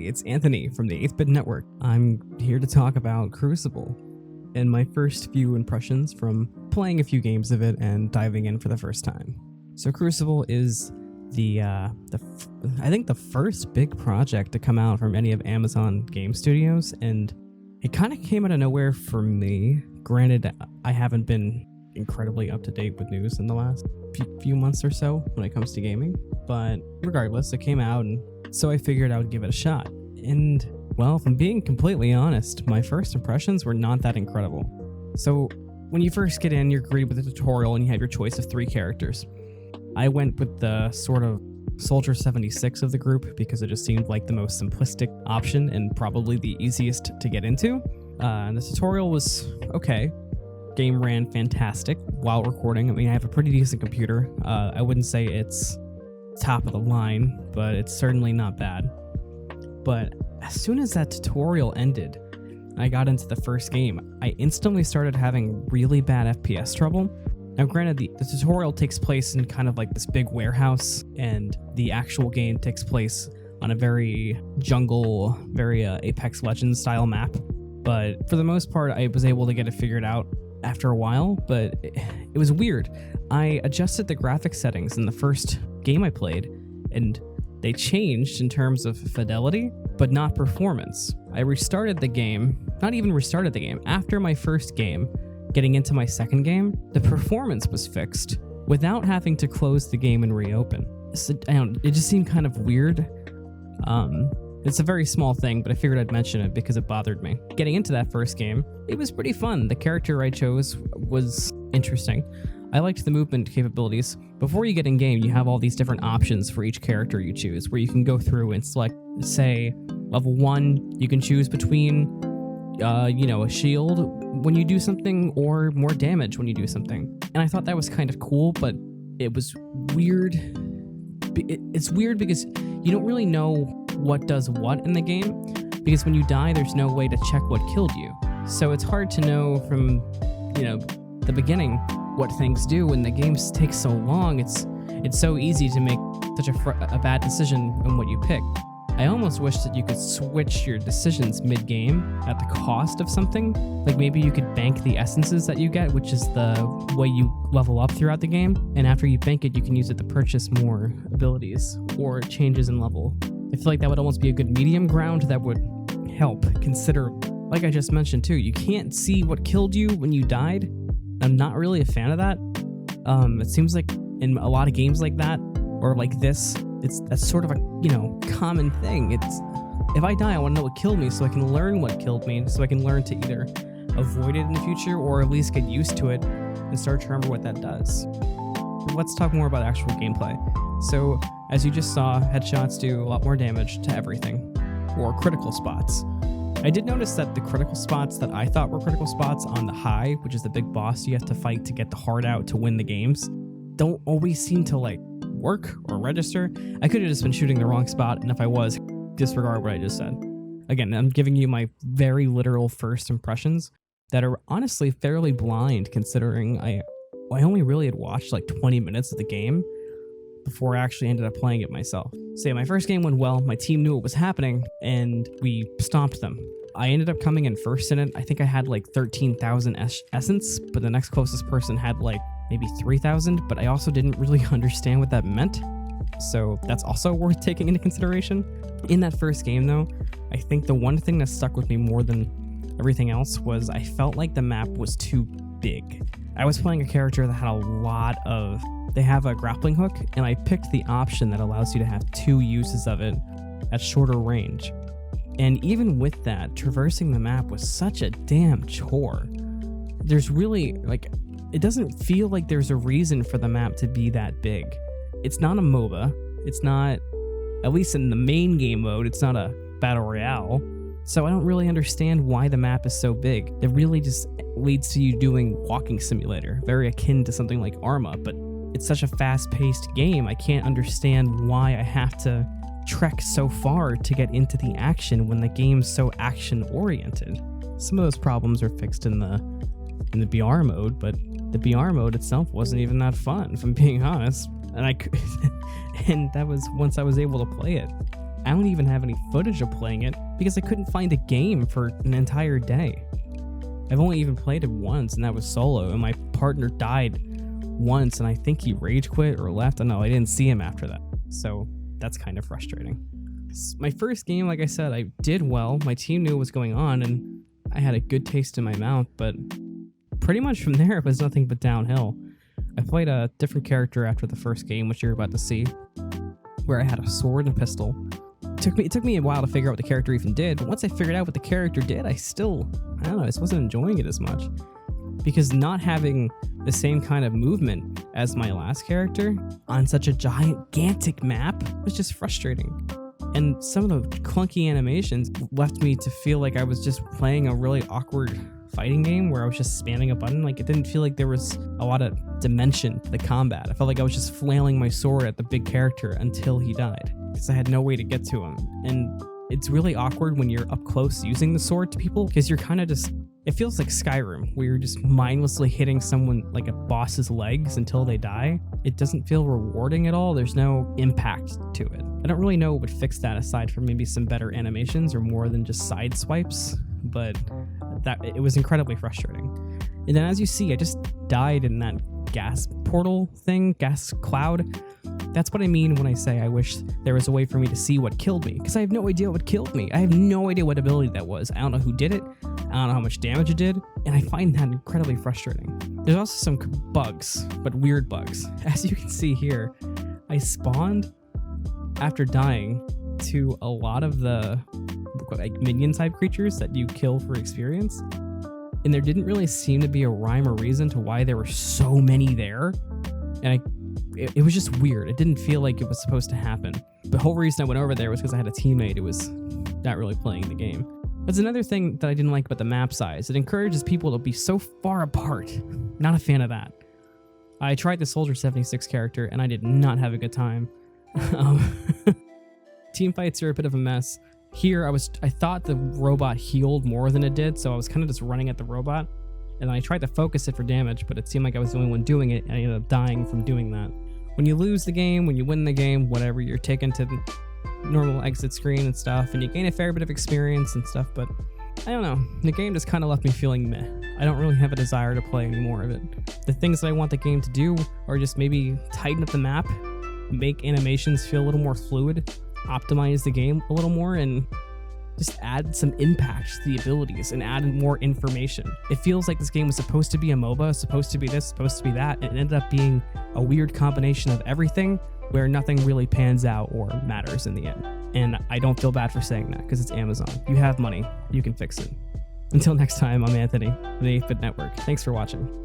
it's Anthony from the 8th Bit Network. I'm here to talk about Crucible and my first few impressions from playing a few games of it and diving in for the first time. So Crucible is I think the first big project to come out from any of Amazon Game Studios, and it kind of came out of nowhere for me. Granted, I haven't been incredibly up to date with news in the last few months or so when it comes to gaming, but regardless, it came out, and so I figured I would give it a shot. And well, if I'm being completely honest, my first impressions were not that incredible. So when you first get in, you're greeted with a tutorial and you have your choice of 3 characters. I went with the sort of Soldier 76 of the group because it just seemed like the most simplistic option and probably the easiest to get into. And the tutorial was okay. Game ran fantastic while recording. I mean, I have a pretty decent computer. I wouldn't say it's top of the line, but it's certainly not bad. But as soon as that tutorial ended, I got into the first game, I instantly started having really bad FPS trouble. Now, granted, the tutorial takes place in kind of like this big warehouse, and the actual game takes place on a very jungle, very Apex Legends style map. But for the most part, I was able to get it figured out after a while, but it was weird. I adjusted the graphic settings in the first game I played, and they changed in terms of fidelity, but not performance. I restarted the game, not even restarted the game. After my first game, getting into my second game, the performance was fixed without having to close the game and reopen. So, it just seemed kind of weird. It's a very small thing, but I figured I'd mention it because it bothered me. Getting into that first game, it was pretty fun. The character I chose was interesting. I liked the movement capabilities. Before you get in game, you have all these different options for each character you choose, where you can go through and select, say, level 1, you can choose between, a shield when you do something or more damage when you do something. And I thought that was kind of cool, but it was weird. It's weird because you don't really know what does what in the game, because when you die, there's no way to check what killed you. So it's hard to know from, the beginning what things do. When the games take so long, it's so easy to make such a bad decision in what you pick. I almost wish that you could switch your decisions mid-game at the cost of something. Like maybe you could bank the essences that you get, which is the way you level up throughout the game, and after you bank it, you can use it to purchase more abilities or changes in level. I feel like that would almost be a good medium ground that would help consider, like I just mentioned too, you can't see what killed you when you died. I'm not really a fan of that. It seems like in a lot of games like that, or like this, that's sort of a, common thing. It's, if I die, I want to know what killed me so I can learn what killed me, so I can learn to either avoid it in the future or at least get used to it and start to remember what that does. Let's talk more about actual gameplay. So, as you just saw, headshots do a lot more damage to everything, or critical spots. I did notice that the critical spots that I thought were critical spots on the high, which is the big boss you have to fight to get the heart out to win the games, don't always seem to work or register. I could have just been shooting the wrong spot, and if I was, disregard what I just said. Again, I'm giving you my very literal first impressions that are honestly fairly blind, considering I only really had watched 20 minutes of the game before I actually ended up playing it myself. So yeah, my first game went well, my team knew what was happening, and we stomped them. I ended up coming in first in it. I think I had 13,000 essence, but the next closest person had maybe 3,000, but I also didn't really understand what that meant. So that's also worth taking into consideration. In that first game though, I think the one thing that stuck with me more than everything else was I felt like the map was too big. I was playing a character that had they have a grappling hook, and I picked the option that allows you to have 2 uses of it at shorter range. And even with that, traversing the map was such a damn chore. There's really, it doesn't feel like there's a reason for the map to be that big. It's not a MOBA. It's not, at least in the main game mode, it's not a battle royale. So I don't really understand why the map is so big. It really just leads to you doing walking simulator, very akin to something like Arma, but it's such a fast-paced game, I can't understand why I have to trek so far to get into the action when the game's so action-oriented. Some of those problems are fixed in the BR mode, but the BR mode itself wasn't even that fun, if I'm being honest. And that was once I was able to play it. I don't even have any footage of playing it because I couldn't find a game for an entire day. I've only even played it once, and that was solo, and my partner died once, and I think he rage quit or left. I don't know, I didn't see him after that. So that's kind of frustrating. My first game, like I said, I did well. My team knew what was going on, and I had a good taste in my mouth, but pretty much from there, it was nothing but downhill. I played a different character after the first game, which you're about to see, where I had a sword and a pistol. It took me a while to figure out what the character even did, but once I figured out what the character did, I don't know, I just wasn't enjoying it as much. Because not having the same kind of movement as my last character on such a gigantic map was just frustrating. And some of the clunky animations left me to feel like I was just playing a really awkward fighting game where I was just spamming a button. Like, it didn't feel like there was a lot of dimension to the combat. I felt like I was just flailing my sword at the big character until he died, because I had no way to get to him. And it's really awkward when you're up close using the sword to people, because you're kind of just, it feels like Skyrim, where you're just mindlessly hitting someone like a boss's legs until they die. It doesn't feel rewarding at all. There's no impact to it. I don't really know what would fix that aside from maybe some better animations or more than just side swipes, but it was incredibly frustrating. And then as you see, I just died in that gas portal thing, gas cloud. That's what I mean when I say I wish there was a way for me to see what killed me, because I have no idea what killed me. I have no idea what ability that was. I don't know who did it. I don't know how much damage it did, and I find that incredibly frustrating. There's also some bugs, but weird bugs. As you can see here, I spawned after dying to a lot of the like minion type creatures that you kill for experience, and there didn't really seem to be a rhyme or reason to why there were so many there, and it was just weird. It didn't feel like it was supposed to happen. The whole reason I went over there was because I had a teammate who was not really playing the game. That's another thing that I didn't like about the map size. It encourages people to be so far apart. Not a fan of that. I tried the Soldier 76 character and I did not have a good time. Team fights are a bit of a mess. Here, I thought the robot healed more than it did, so I was kind of just running at the robot. And I tried to focus it for damage, but it seemed like I was the only one doing it, and I ended up dying from doing that. When you lose the game, when you win the game, whatever, you're taken to the normal exit screen and stuff, and you gain a fair bit of experience and stuff, but I don't know. The game just kind of left me feeling meh. I don't really have a desire to play any more of it. The things that I want the game to do are just maybe tighten up the map, make animations feel a little more fluid, optimize the game a little more, and just add some impact to the abilities and add more information. It feels like this game was supposed to be a MOBA, supposed to be this, supposed to be that, and it ended up being a weird combination of everything where nothing really pans out or matters in the end. And I don't feel bad for saying that, because it's Amazon. You have money, you can fix it. Until next time, I'm Anthony, the 8th Bit Network. Thanks for watching.